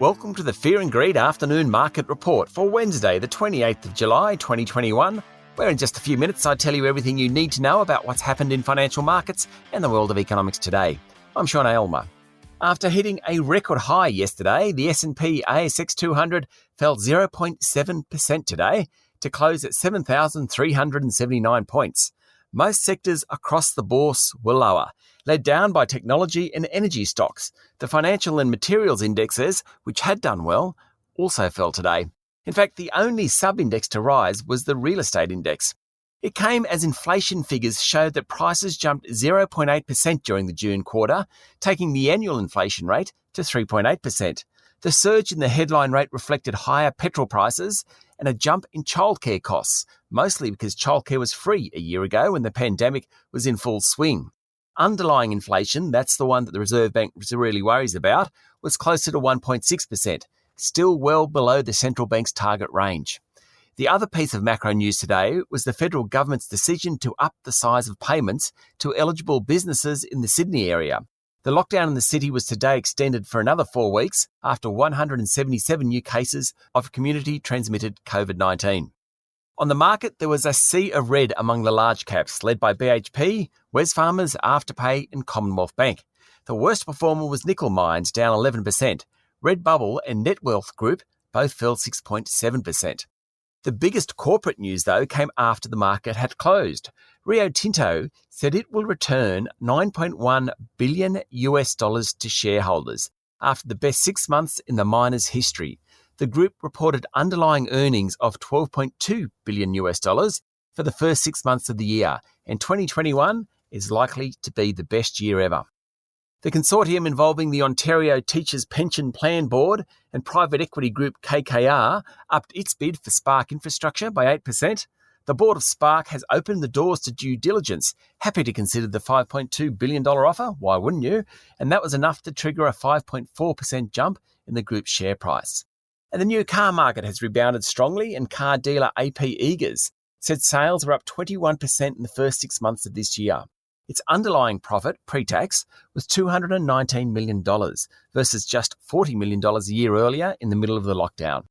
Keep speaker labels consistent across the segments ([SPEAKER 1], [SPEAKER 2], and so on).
[SPEAKER 1] Welcome to the Fear and Greed Afternoon Market Report for Wednesday, the 28th of July, 2021, where in just a few minutes I tell you everything you need to know about what's happened in financial markets and the world of economics today. I'm Sean Aylmer. After hitting a record high yesterday, the S&P ASX 200 fell 0.7% today to close at 7,379 points. Most sectors across the bourse were lower, led down by technology and energy stocks. The financial and materials indexes, which had done well, also fell today. In fact, the only sub-index to rise was the real estate index. It came as inflation figures showed that prices jumped 0.8% during the June quarter, taking the annual inflation rate to 3.8%. The surge in the headline rate reflected higher petrol prices and a jump in childcare costs, mostly because childcare was free a year ago when the pandemic was in full swing. Underlying inflation, that's the one that the Reserve Bank really worries about, was closer to 1.6%, still well below the central bank's target range. The other piece of macro news today was the federal government's decision to up the size of payments to eligible businesses in the Sydney area. The lockdown in the city was today extended for another 4 weeks after 177 new cases of community-transmitted COVID-19. On the market, there was a sea of red among the large caps, led by BHP, Wesfarmers, Afterpay and Commonwealth Bank. The worst performer was Nickel Mines, down 11%. Redbubble and Netwealth Group both fell 6.7%. The biggest corporate news, though, came after the market had closed. Rio Tinto said it will return $9.1 billion to shareholders after the best 6 months in the miner's history. The group reported underlying earnings of $12.2 billion for the first 6 months of the year, and 2021 is likely to be the best year ever. The consortium involving the Ontario Teachers Pension Plan Board and private equity group KKR upped its bid for Spark Infrastructure by 8%. The board of Spark has opened the doors to due diligence, happy to consider the $5.2 billion offer, why wouldn't you? And that was enough to trigger a 5.4% jump in the group's share price. And the new car market has rebounded strongly, and car dealer AP Eagers said sales are up 21% in the first 6 months of this year. Its underlying profit, pre-tax, was $219 million versus just $40 million a year earlier in the middle of the lockdown.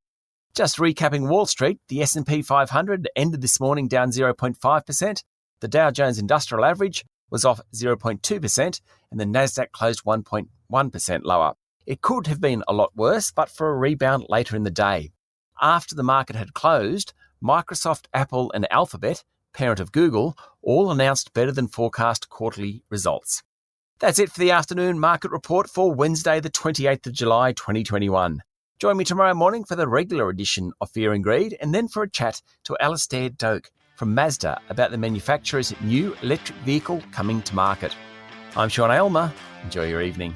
[SPEAKER 1] Just recapping Wall Street, the S&P 500 ended this morning down 0.5%, the Dow Jones Industrial Average was off 0.2%, and the Nasdaq closed 1.1% lower. It could have been a lot worse, but for a rebound later in the day. After the market had closed, Microsoft, Apple and Alphabet, parent of Google, all announced better than forecast quarterly results. That's it for the afternoon market report for Wednesday, the 28th of July, 2021. Join me tomorrow morning for the regular edition of Fear and Greed, and then for a chat to Alastair Doak from Mazda about the manufacturer's new electric vehicle coming to market. I'm Sean Aylmer. Enjoy your evening.